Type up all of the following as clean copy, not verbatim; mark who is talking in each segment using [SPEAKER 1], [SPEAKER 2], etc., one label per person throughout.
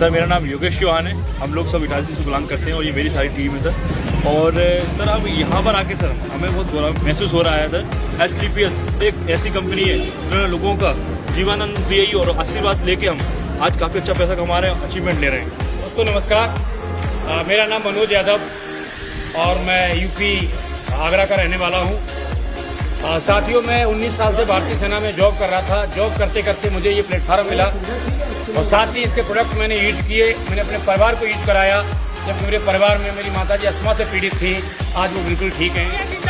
[SPEAKER 1] Sir मेरा नाम योगेश चौहान है, हम लोग सब इटारसी से बिलोंग करते हैं और ये मेरी सारी टीम है सर। और सर अब यहाँ पर आके सर हमें बहुत बुरा महसूस हो रहा है सर। STPS एक ऐसी कंपनी है जिन्होंने लोगों का जीवनानंद दिए और आशीर्वाद लेके हम आज काफ़ी अच्छा पैसा कमा रहे हैं, अचीवमेंट ले रहे हैं।
[SPEAKER 2] दोस्तों नमस्कार, मेरा नाम मनोज यादव और मैं यूपी आगरा का रहने वाला हूँ। साथियों, मैं 19 साल से भारतीय सेना में जॉब कर रहा था। जॉब करते करते मुझे ये प्लेटफार्म मिला और साथ ही इसके प्रोडक्ट मैंने यूज किए। मैंने अपने परिवार को यूज कराया। जब मेरे परिवार में मेरी माताजी अस्थमा से पीड़ित थी, आज वो बिल्कुल ठीक हैं।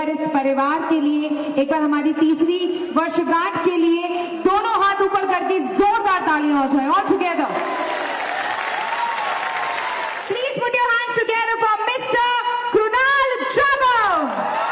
[SPEAKER 3] बार इस परिवार के लिए, एक बार हमारी तीसरी वर्षगांठ के लिए दोनों हाथ ऊपर करके जोरदार तालियां हो जाए। All together please put your hands together for mister Krunal Jadhav.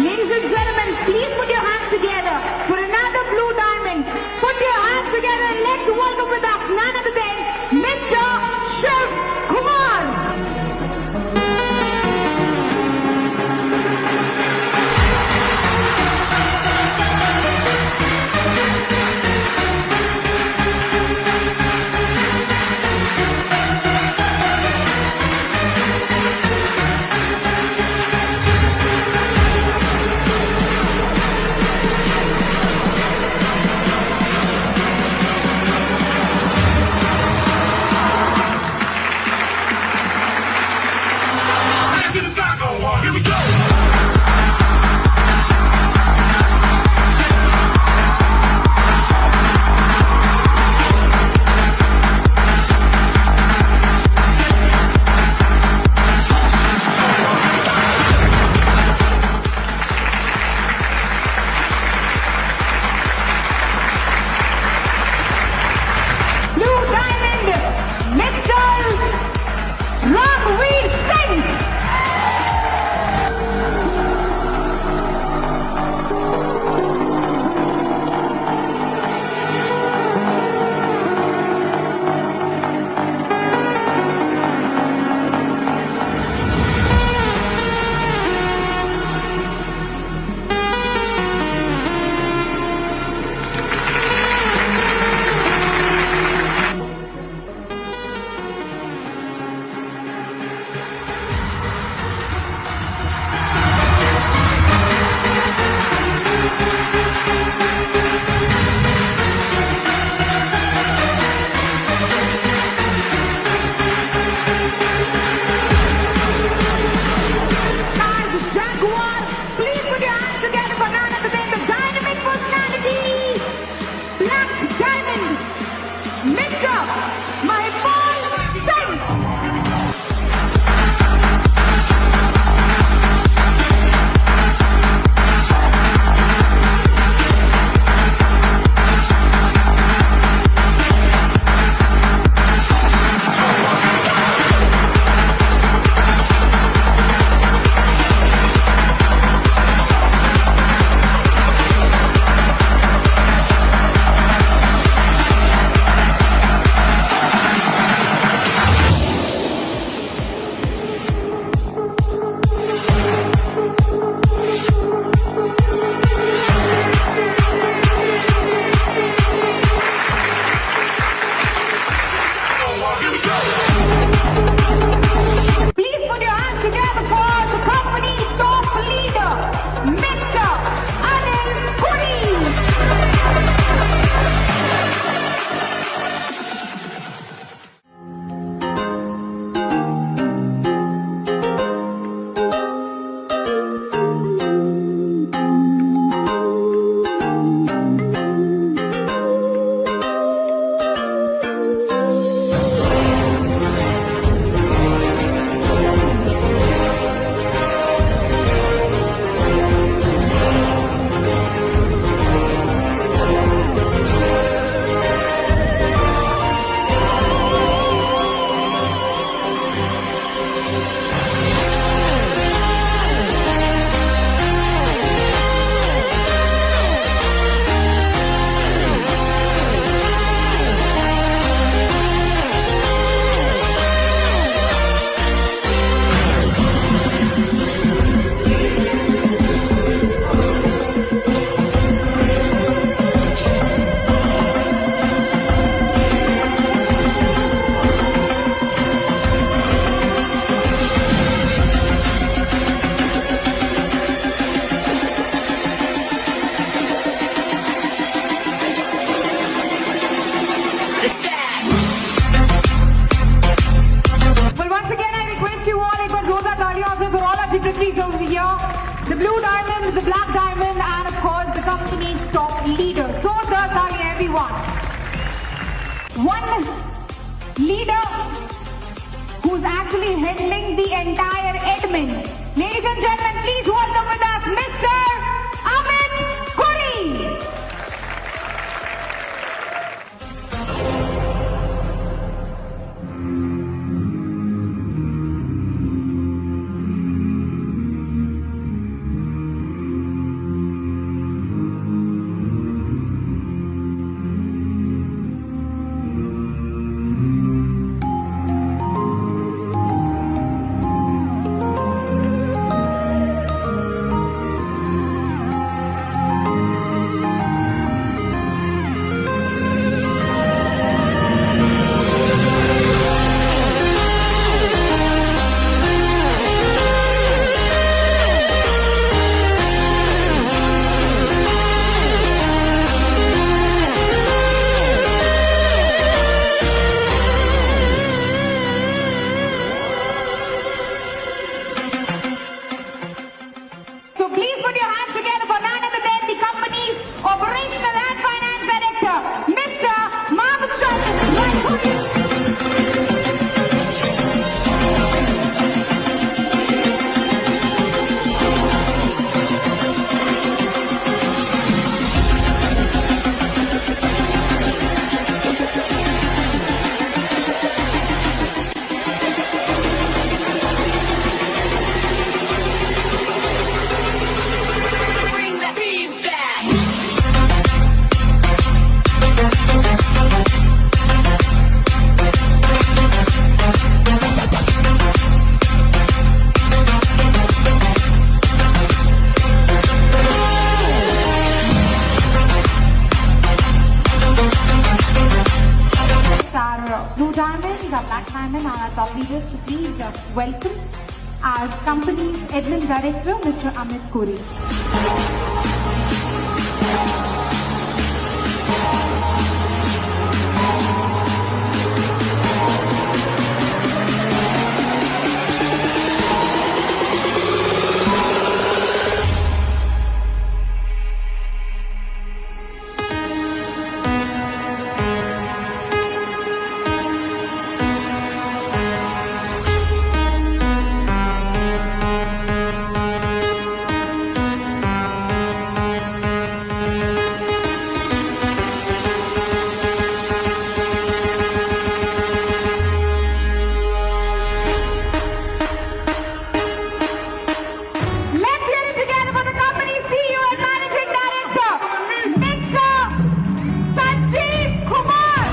[SPEAKER 3] Ladies and gentlemen, please put your hands together for another blue diamond. Put your hands together and let's welcome with us none other than Mr. Shiv Kumar. जोरदार तालियों से for all our dignitaries over here. The blue diamond, the black diamond, and of course the company's top leader. जोरदार तालियां everyone. One leader who's actually handling the entire admin. Ladies and gentlemen, please welcome with us Mr. Amit Puri. So please put your hands together for none other than the company's operational and finance director, Mr. Mahmood Shah. Our blue diamonds, our black diamond, and our top leaders to please welcome our company's admin director, Mr. Amit Puri. Let's hear it together for the company's CEO and Managing Director, Mr. Sanjeev Kumar.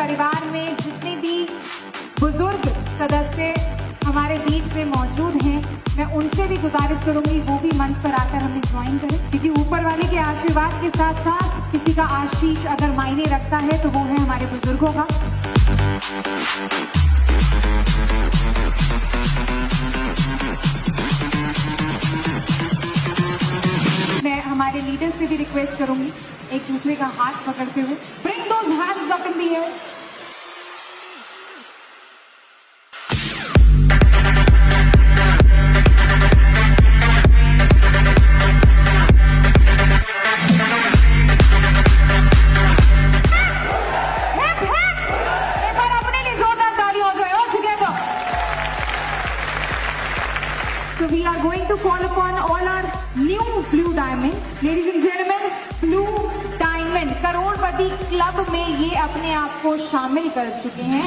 [SPEAKER 3] परिवार में जितने भी बुजुर्ग सदस्य हमारे बीच में मौजूद हैं, मैं उनसे भी गुजारिश करूंगी वो भी मंच पर आकर हमें ज्वाइन करें, क्योंकि ऊपर वाले के आशीर्वाद के साथ साथ किसी का आशीष अगर मायने रखता है तो वो है हमारे बुजुर्गों का। मैं हमारे लीडर से भी रिक्वेस्ट करूंगी एक दूसरे का हाथ पकड़ते हुए, bring those hands up in the air. So we are going to call upon all our new blue diamonds. Ladies and gentlemen, blue diamond Crorepati club में ये अपने आप को शामिल कर चुके हैं।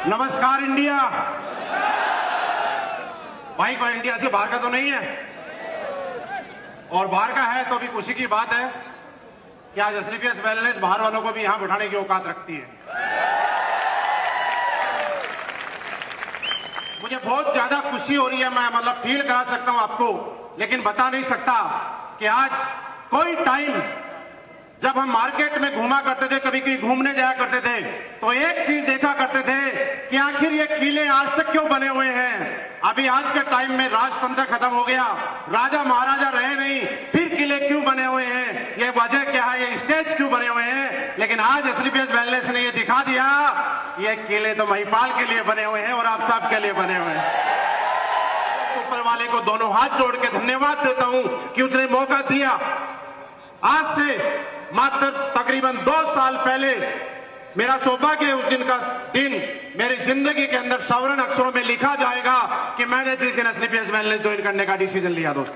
[SPEAKER 4] नमस्कार इंडिया। भाई कोई इंडिया से बाहर का तो नहीं है, और बाहर का है तो भी खुशी की बात है कि आज एसलीपीएस वेलनेस बाहर वालों को भी यहां बिठाने की औकात रखती है। मुझे बहुत ज्यादा खुशी हो रही है, मैं मतलब फील करा सकता हूं आपको, लेकिन बता नहीं सकता कि आज कोई टाइम जब हम मार्केट में घूमा करते थे, कभी कहीं घूमने जाया करते थे, तो एक चीज देखा करते थे कि आखिर ये किले आज तक क्यों बने हुए हैं। अभी आज के टाइम में राजतंत्र खत्म हो गया, राजा महाराजा रहे नहीं, फिर किले क्यों बने हुए हैं, ये वजह क्या है, ये स्टेज क्यों बने हुए हैं। लेकिन आज एसलीपीएस वेलनेस ने ये दिखा दिया कि ये किले तो महिपाल के लिए बने हुए हैं और आप सबके लिए बने हुए हैं। ऊपर वाले को दोनों हाथ जोड़ के धन्यवाद देता हूं कि उसने मौका दिया। आज से मात्र तकरीबन 2 साल पहले मेरा सौभाग्य है, उस दिन का दिन मेरी जिंदगी के अंदर सवर्ण अक्षरों में लिखा जाएगा कि मैंने जिस दिन एसलीपीएस वेलनेस ज्वाइन करने का डिसीजन लिया। दोस्त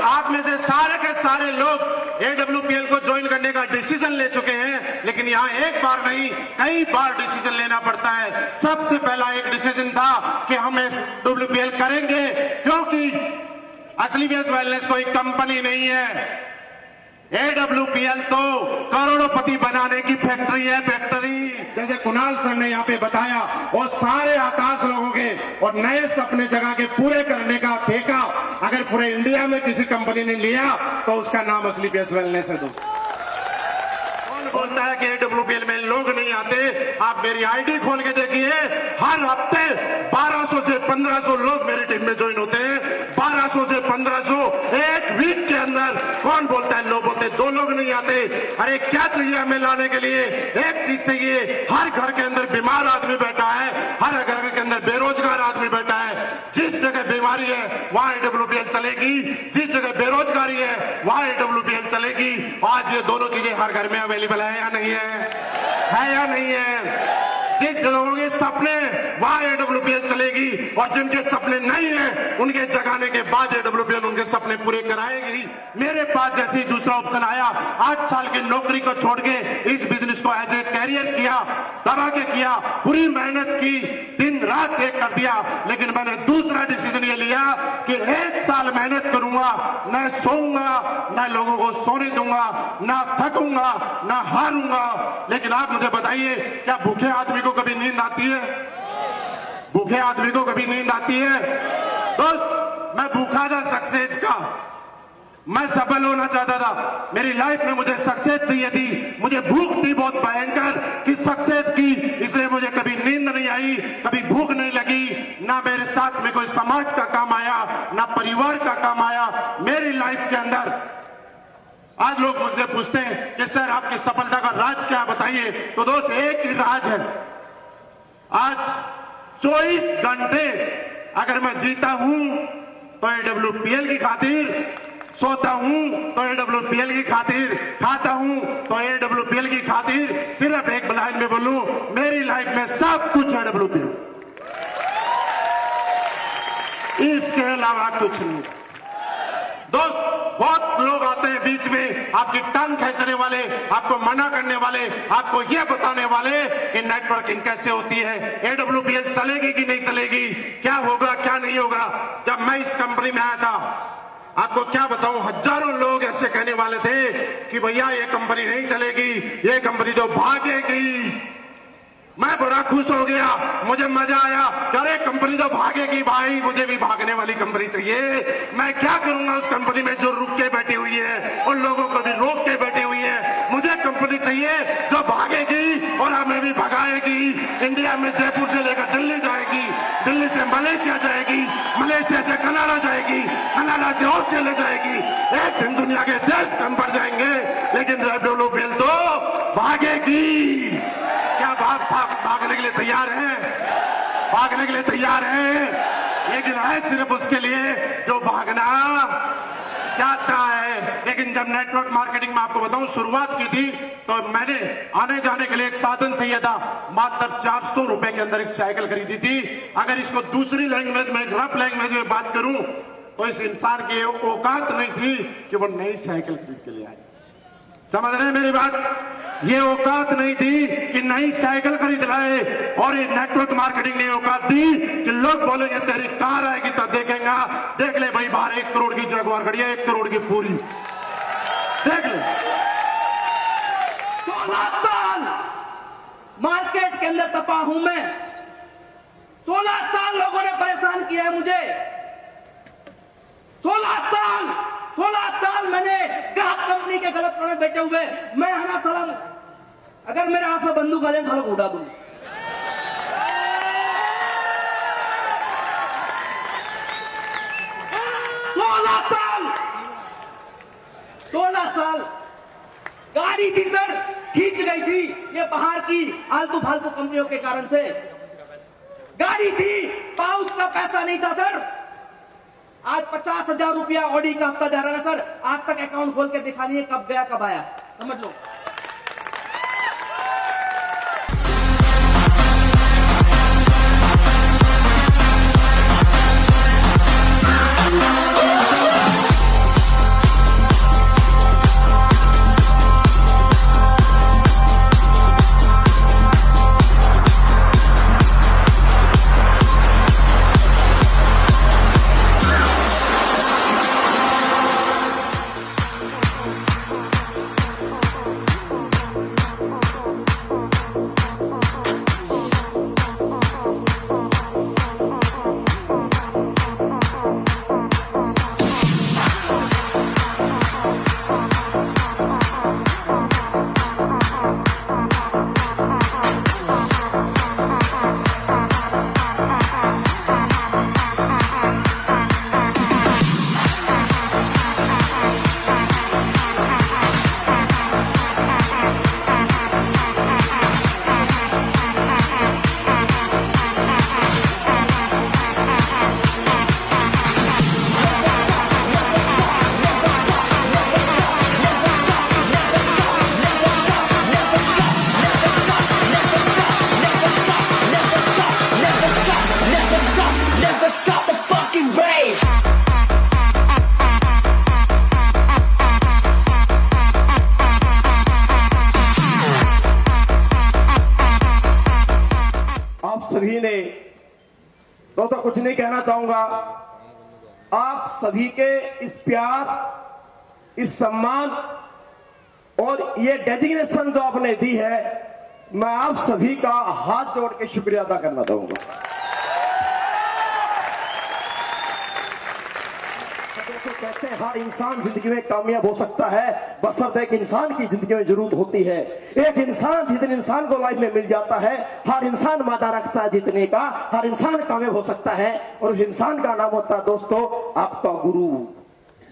[SPEAKER 4] आप में से सारे के सारे लोग एडब्ल्यूपीएल को ज्वाइन करने का डिसीजन ले चुके हैं, लेकिन यहां एक बार नहीं कई बार डिसीजन लेना पड़ता है। सबसे पहला एक डिसीजन था कि हम एडब्ल्यूपीएल करेंगे, क्योंकि एसलीपीएस वेलनेस कोई कंपनी नहीं है। एडब्ल्यूपीएल तो करोड़ोंपति बनाने की फैक्ट्री है, फैक्ट्री। जैसे कुणाल सर ने यहाँ पे बताया, और सारे आकाश लोगों के और नए सपने जगह के पूरे करने का ठेका अगर पूरे इंडिया में किसी कंपनी ने लिया तो उसका नाम एसलीपीएस वेलनेस है। दोस्तों बोलता है कि एडब्ल्यूपीएल में लोग नहीं आते, आप मेरी आईडी खोल के देखिए, हर हफ्ते 1200 से 1500 लोग मेरी टीम में ज्वाइन होते हैं। 1200 से 1500 एक वीक के अंदर। कौन बोलता है, लोग बोलते 2 लोग नहीं आते। अरे क्या चाहिए हमें लाने के लिए, एक चीज चाहिए, हर घर के अंदर बीमार आदमी बैठा है, हर घर के अंदर बेरोजगार आदमी बैठा है। जिस जगह बीमारी है वहां एडब्ल्यूपीएल चलेगी, जिस जगह बेरोजगारी है वहां एडब्ल्यूपीएल चलेगी। आज ये दोनों चीजें हर घर में अवेलेबल है या नहीं है या नहीं है। जिन लोगों के सपने वहां एडब्ल्यूपीएल चलेगी, और जिनके सपने नहीं है उनके जगाने के बाद एडब्ल्यूपीएल उनके सपने पूरे कराएगी। मेरे पास जैसे ही दूसरा ऑप्शन आया, 8 साल की नौकरी को छोड़ के इस बिजनेस को एज ए कैरियर किया, दबा के किया, पूरी मेहनत की, दिन रात एक कर दिया। लेकिन मैंने दूसरा डिसीजन ये लिया कि 1 साल मेहनत करूंगा, न सोऊंगा, न लोगों को सोने दूंगा, न थकूंगा, न हारूंगा। लेकिन आप मुझे बताइए, क्या भूखे आदमी को कभी नींद आती है? भूखे आदमी को कभी नींद आती है? दोस्त मैं भूखा था सक्सेस का, मैं सफल होना चाहता था, मेरी लाइफ में मुझे सक्सेस चाहिए थी, मुझे भूख थी बहुत भयंकर कि सक्सेस की, इसलिए मुझे कभी नींद नहीं आई, कभी भूख नहीं लगी, ना मेरे साथ में कोई समाज का काम आया, ना परिवार का काम आया मेरी लाइफ के अंदर। आज लोग मुझसे पूछते हैं कि सर आपकी सफलता का राज क्या बताइए, तो दोस्त एक ही राज है, आज 24 घंटे अगर मैं जीता हूं तो एडब्ल्यूपीएल की खातिर, सोता हूं तो एडब्ल्यूपीएल की खातिर, खाता हूं तो एडब्ल्यूपीएल की खातिर। सिर्फ एक लाइन में बोलूं, मेरी लाइफ में सब कुछ एडब्ल्यूपीएल, इसके अलावा कुछ नहीं। दोस्त बहुत लोग आते हैं बीच में, आपकी टांग खींचने वाले, आपको मना करने वाले, आपको यह बताने वाले कि नेटवर्किंग कैसे होती है, एडब्ल्यूपीएल चलेगी कि नहीं चलेगी, क्या होगा क्या नहीं होगा। जब मैं इस कंपनी में आया था, आपको क्या बताऊं, हजारों लोग ऐसे कहने वाले थे कि भैया ये कंपनी नहीं चलेगी, ये कंपनी तो भागेगी। मैं बड़ा खुश हो गया, मुझे मजा आया, अरे कंपनी तो भागेगी भाई, मुझे भी भागने वाली कंपनी चाहिए। मैं क्या करूंगा उस कंपनी में जो रुक के बैठी हुई है, उन लोगों को भी रोक के बैठी हुई है। मुझे कंपनी चाहिए जो भागेगी और हमें भी भगाएगी। इंडिया में जयपुर से लेकर दिल्ली जाएगी, दिल्ली से मलेशिया जाएगी, मलेशिया से कनाडा जाएगी, कनाडा से ऑस्ट्रेलिया जाएगी, एक दिन दुनिया के देश कम पड़ जाएंगे, लेकिन एडब्ल्यूपीएल तो भागेगी। क्या बाप साहब भागने के लिए तैयार है? भागने के लिए तैयार है, लेकिन है सिर्फ उसके लिए जो भागना चाहता है। लेकिन जब नेटवर्क मार्केटिंग में आपको बताऊं शुरुआत की थी, तो मैंने आने जाने के लिए एक साधन चाहिए था, मात्र 400 रुपए के अंदर एक साइकिल खरीदी थी। अगर इसको दूसरी लैंग्वेज में, रफ लैंग्वेज में बात करूं तो इस इंसान की औकात नहीं थी कि वो नई साइकिल खरीद के ले आए। समझ रहे हैं मेरी बात? ये औकात नहीं थी कि नई साइकिल खरीद लाए, और ये नेटवर्क मार्केटिंग ने औकात दी कि लोग बोलेंगे तेरी कार आएगी तब देखेंगे। देख ले भाई, बाहर 1 करोड़ की जगुआर खड़ी है, 1 करोड़ की पूरी, देख ले।
[SPEAKER 5] 16 साल मार्केट के अंदर तपा हूं मैं, 16 साल लोगों ने परेशान किया है मुझे, 16 साल मैंने ग्राहक कंपनी के गलत प्रोडक्ट बेचे हुए। मैं हना सलाम, अगर मेरे हाथ में बंदूक आ जाए सालों को उड़ा दूंगा। 16 साल गाड़ी थी सर, खींच गई थी ये बाहर की आलतू फालतू कंपनियों के कारण से। गाड़ी थी, पाउच का पैसा नहीं था सर। आज 50,000 रुपया ऑडी का हफ्ता जा रहा है सर, आज तक अकाउंट खोल के दिखा नहीं है कब गया कब आया, समझ लो।
[SPEAKER 6] सभी ने तो कुछ नहीं कहना चाहूंगा। आप सभी के इस प्यार, इस सम्मान और ये डेजिग्नेशन जो आपने दी है, मैं आप सभी का हाथ जोड़ के शुक्रिया अदा करना चाहूंगा। तो कहते हैं हर इंसान जिंदगी में कामयाब हो सकता है, बशर्ते एक इंसान की जिंदगी में जरूरत होती है। एक इंसान जितने इंसान को लाइफ में मिल जाता है, हर इंसान वादा रखता है जितने का, हर इंसान कामयाब हो सकता है। और उस इंसान का नाम होता है दोस्तों आपका गुरु।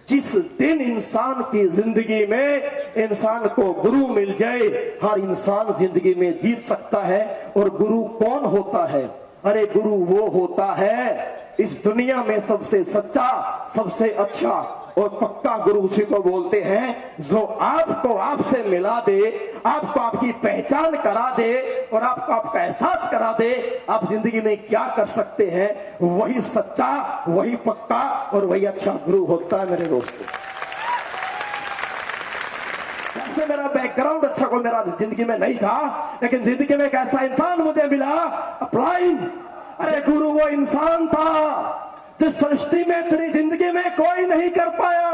[SPEAKER 6] जिस दिन इंसान की जिंदगी में इंसान को गुरु मिल जाए, हर इंसान जिंदगी में जीत सकता है। और गुरु कौन होता है? अरे गुरु वो होता है इस दुनिया में सबसे सच्चा, सबसे अच्छा और पक्का गुरु उसी को बोलते हैं जो आपको आपसे मिला दे, आपको आपकी पहचान करा दे और आपको आपका एहसास करा दे आप जिंदगी में क्या कर सकते हैं। वही सच्चा, वही पक्का और वही अच्छा गुरु होता है मेरे दोस्तों। वैसे मेरा बैकग्राउंड अच्छा कोई मेरा जिंदगी में नहीं था, लेकिन जिंदगी में एक ऐसा इंसान मुझे मिला अपलाइन। अरे गुरु वो इंसान था जिस सृष्टि में तेरी जिंदगी में कोई नहीं कर पाया।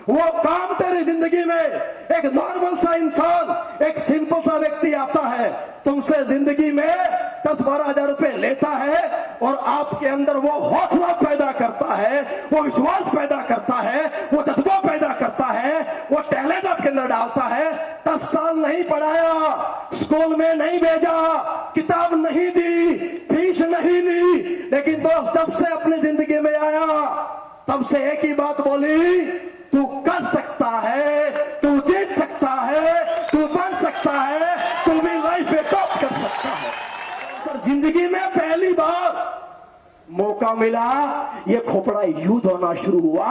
[SPEAKER 6] वो काम तेरी जिंदगी में एक नॉर्मल सा इंसान, एक सिंपल सा व्यक्ति आता है, तुमसे जिंदगी में 10-12 हजार रुपए लेता है और आपके अंदर वो हौसला पैदा करता है, वो विश्वास पैदा करता है, वो जज्बा पैदा करता है, वो टैलेंट आपके अंदर डालता है। 10 साल नहीं पढ़ाया, स्कूल में नहीं भेजा, किताब नहीं दी, फीस नहीं ली, लेकिन दोस्त जब से अपनी जिंदगी में आया तब से एक ही बात बोली, तू कर सकता है, तू जीत सकता है, तू बन सकता है, तू भी लाइफ में टॉप कर सकता है। सर जिंदगी में पहली बार मौका मिला, ये खोपड़ा यूज होना शुरू हुआ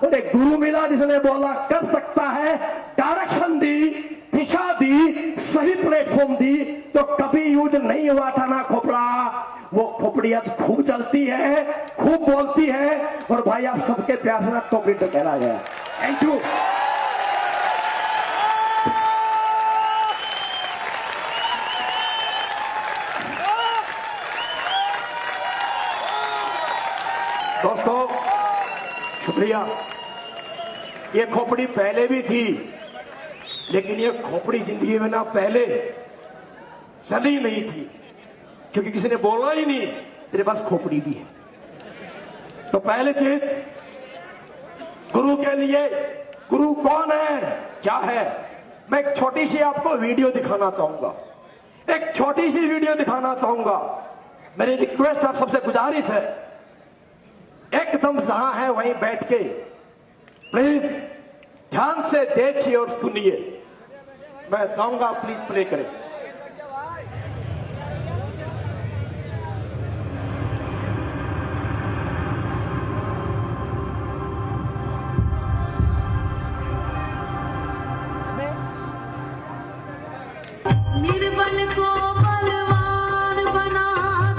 [SPEAKER 6] और एक गुरु मिला जिसने बोला कर सकता है, डायरेक्शन दी, दिशा दी, सही प्लेटफॉर्म दी। तो कभी यूज नहीं हुआ था ना खोपड़ा, वो खोपड़ी आज खूब चलती है, खूब बोलती है और भाई आप सबके प्यार से तो कहला गया। Thank you. दोस्तों शुक्रिया। ये खोपड़ी पहले भी थी, लेकिन ये खोपड़ी जिंदगी में ना पहले चली नहीं थी, क्योंकि किसी ने बोला ही नहीं तेरे पास खोपड़ी भी है। तो पहली चीज, गुरु के लिए गुरु कौन है, क्या है, मैं एक छोटी सी आपको वीडियो दिखाना चाहूंगा। एक छोटी सी वीडियो दिखाना चाहूंगा। मेरी रिक्वेस्ट आप सबसे गुजारिश है, एकदम जहां है वहीं बैठ के प्लीज ध्यान से देखिए और सुनिए। मैं चाहूंगा प्लीज प्ले करें।
[SPEAKER 7] निर्बल को बलवान बना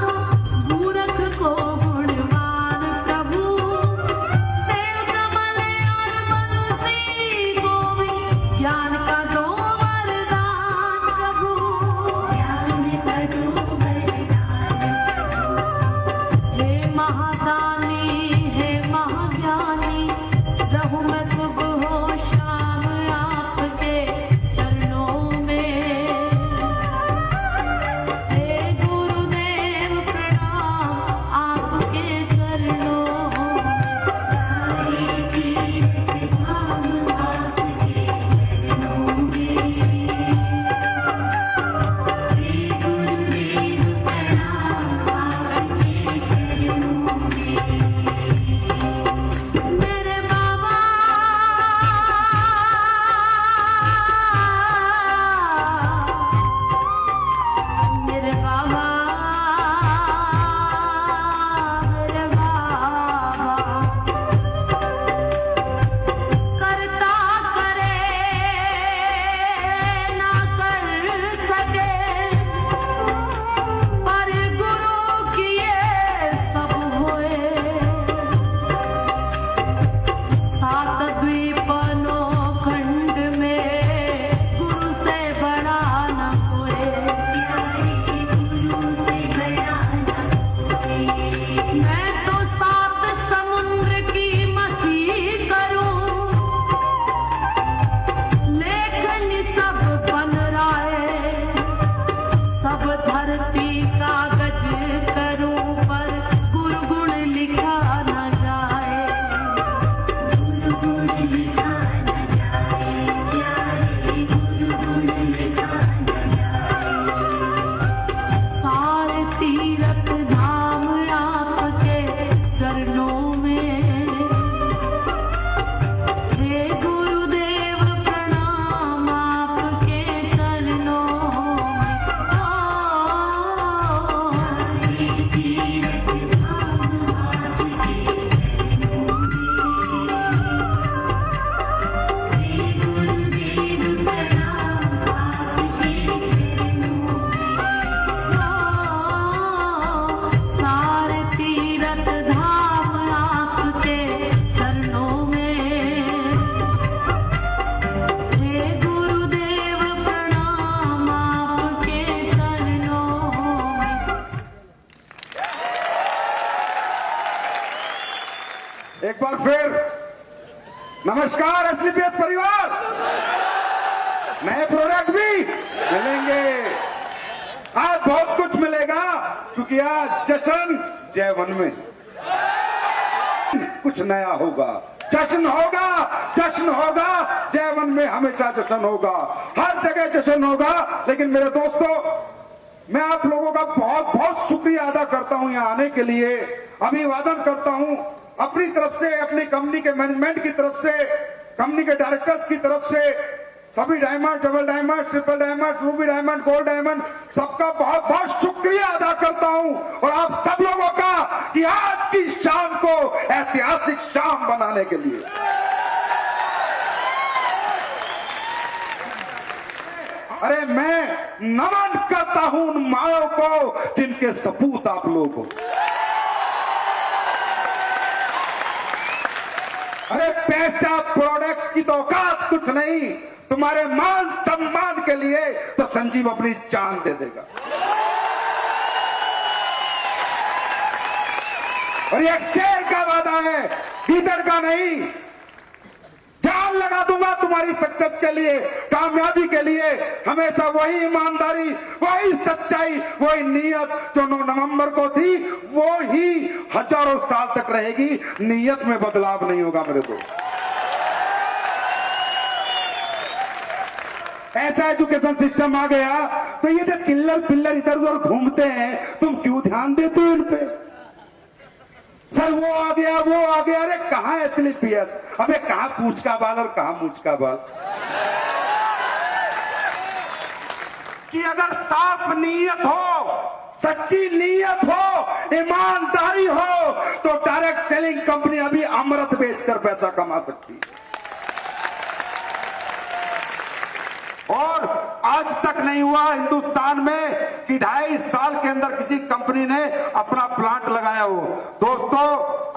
[SPEAKER 7] दो, मूर्ख को गुणवान प्रभु। देव कमल और बंसी गोविंद, ज्ञान का दो वरदान प्रभु। ज्ञान का दो वरदान प्रभु। हे महादानी, हे महाज्ञानी, रहूं मैं सुबह शाम आपके चरणों में।
[SPEAKER 8] एक बार फिर नमस्कार एसलीपीएस परिवार। नए प्रोडक्ट भी मिलेंगे, आज बहुत कुछ मिलेगा, क्योंकि आज जश्न जय-वन में कुछ नया होगा। जश्न होगा, जश्न होगा, जय-वन में हमेशा जश्न होगा, हर जगह जश्न होगा। लेकिन मेरे दोस्तों, मैं आप लोगों का बहुत बहुत शुक्रिया अदा करता हूं यहाँ आने के लिए। अभिवादन करता हूं अपनी तरफ से, अपनी कंपनी के मैनेजमेंट की तरफ से, कंपनी के डायरेक्टर्स की तरफ से, सभी diamond, double diamond, triple diamond, Ruby diamond, gold diamond, सबका बहुत बहुत शुक्रिया अदा करता हूं। और आप सब लोगों का कि आज की शाम को ऐतिहासिक शाम बनाने के लिए अरे मैं नमन करता हूं उन माओ को जिनके सपूत आप लोग हो। अरे पैसा प्रोडक्ट की तो औकात कुछ नहीं, तुम्हारे मान सम्मान के लिए तो संजीव अपनी जान दे देगा। और ये एक शेर का वादा है, गीदड़ का नहीं। जान लगा दूंगा तुम्हारी सक्सेस के लिए, कामयाबी के लिए। हमेशा वही ईमानदारी, वही सच्चाई, वही नीयत जो 9 नवंबर को थी, वो ही हजारों साल तक रहेगी। नीयत में बदलाव नहीं होगा मेरे दोस्त। ऐसा एजुकेशन सिस्टम आ गया, तो ये जो चिल्लर पिल्लर इधर उधर घूमते हैं, तुम क्यों ध्यान देते हो इन पे? सर वो आ गया, वो आ गया। अरे कहाँ है SLPS? अबे कहाँ पूंछ का बाल और कहाँ मूंछ का बाल? कि अगर साफ नीयत हो, सच्ची नीयत हो, ईमानदारी हो, तो डायरेक्ट सेलिंग कंपनी अभी अमृत बेचकर पैसा कमा सकती है। और आज तक नहीं हुआ हिंदुस्तान में कि 2.5 साल के अंदर किसी कंपनी ने अपना प्लांट लगाया हो। दोस्तों,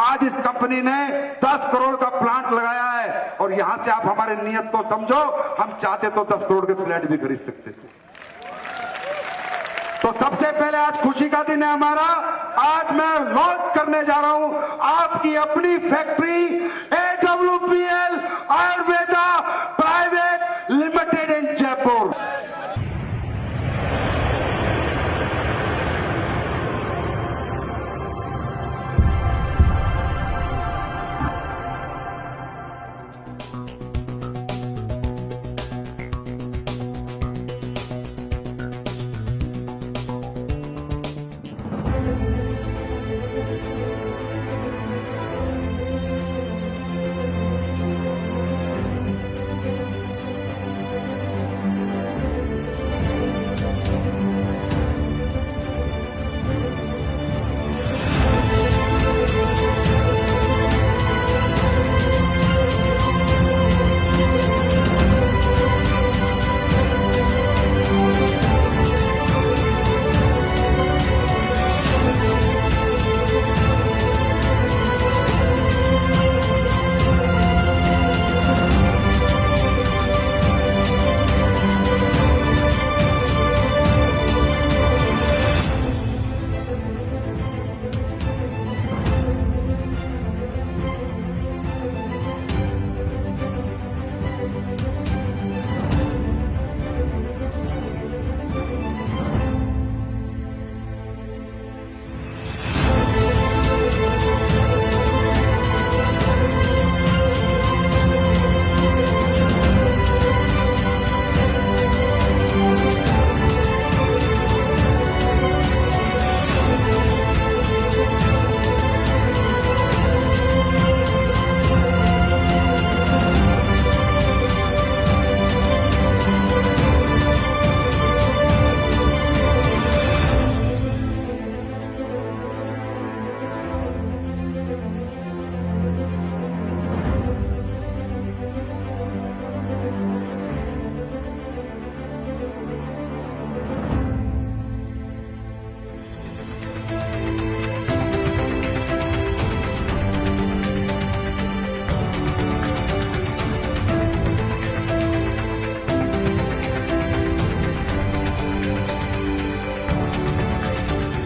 [SPEAKER 8] आज इस कंपनी ने 10 करोड़ का प्लांट लगाया है, और यहां से आप हमारे नियत को समझो, हम चाहते तो 10 करोड़ के फ्लैट भी खरीद सकते थे। तो सबसे पहले आज खुशी का दिन है हमारा। आज मैं लॉन्च करने जा रहा हूं आपकी अपनी factory AWPL Ayurveda private limited in Jaipur.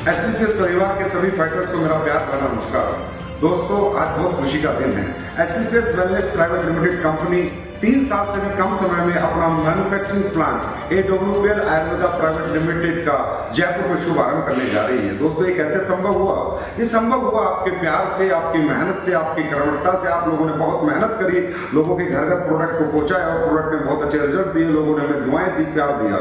[SPEAKER 9] SLPS परिवार के सभी फाइटर्स को मेरा प्यार भरा नमस्कार। दोस्तों, आज बहुत खुशी का दिन है। SLPS wellness private limited company 3 साल से भी कम समय में अपना manufacturing plant AWPL Ayurveda private limited का जयपुर में शुभारंभ करने जा रही है। दोस्तों, ये कैसे संभव हुआ? ये संभव हुआ आपके प्यार से, आपकी मेहनत से, आपकी कर्मठता से। आप लोगों ने बहुत मेहनत करी, लोगों के घर घर प्रोडक्ट को पहुंचाया और प्रोडक्ट में बहुत अच्छे रिजल्ट दिए, लोगों ने हमें दुआएं दी, प्यार दिया।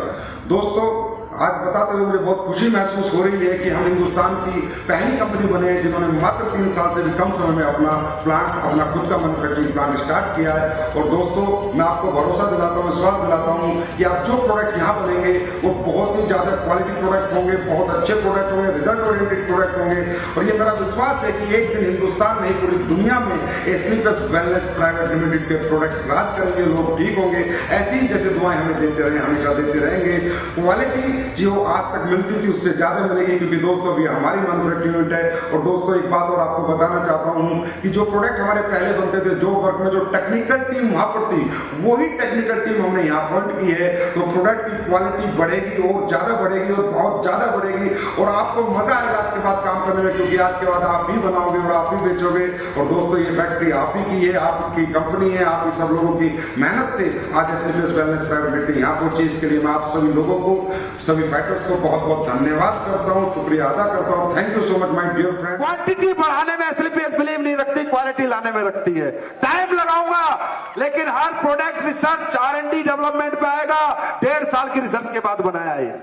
[SPEAKER 9] दोस्तों, आज बताते हुए मुझे बहुत खुशी महसूस हो रही है कि हम हिंदुस्तान की पहली कंपनी बने हैं जिन्होंने मात्र 3 साल से भी कम समय में अपना प्लांट, अपना खुद का मैन्युफैक्चरिंग प्लांट स्टार्ट किया है। और दोस्तों, मैं आपको भरोसा दिलाता हूँ, विश्वास दिलाता हूँ कि आप जो प्रोडक्ट यहाँ बनेंगे वो बहुत ही ज्यादा क्वालिटी प्रोडक्ट होंगे, बहुत अच्छे प्रोडक्ट होंगे, रिजल्ट ओरिएंटेड प्रोडक्ट होंगे। और ये मेरा विश्वास है कि एक दिन हिंदुस्तान में, पूरी दुनिया में SLPS वेलनेस प्राइवेट लिमिटेड के प्रोडक्ट्स राज करेंगे, लोग ठीक होंगे। ऐसी जैसे दुआएं हमें देते रहे, हमेशा देते रहेंगे। क्वालिटी जो आज तक मिलती थी उससे ज्यादा मिलेगी, क्योंकि दोस्तों अभी हमारी मैन्युफैक्चरिंग यूनिट है। और दोस्तों एक बात और आपको बताना चाहता हूं कि जो प्रोडक्ट हमारे पहले बनते थे जॉब वर्क में, जो टेक्निकल टीम वहां पर थी, वही टेक्निकल टीम हमने यहाँ अपॉइंट की है। तो प्रोडक्ट की क्वालिटी बढ़ेगी और ज्यादा बढ़ेगी और बहुत ज्यादा बढ़ेगी, और आपको मजा आएगा आज के बाद काम करने में, क्योंकि आज के बाद आप ही बनाओगे और आप ही बेचोगे। और दोस्तों ये फैक्ट्री आप ही की है, आपकी कंपनी है, आप सब लोगों की मेहनत से आज एसलीपीएस वेलनेस प्राइवेट लिमिटेड यहाँ पहुंची। इसके लिए मैं आप सभी लोगों को, सभी फाइटर्स को बहुत बहुत धन्यवाद करता हूँ, शुक्रिया अदा करता हूँ। Thank you so much my dear friend.
[SPEAKER 6] Quantity बढ़ाने में एसलीपीएस बिलीव नहीं रखती, क्वालिटी लाने में रखती है। टाइम लगाऊंगा, लेकिन हर प्रोडक्ट रिसर्च R&D डेवलपमेंट पे आएगा। 1.5 साल की रिसर्च के बाद बनाया है।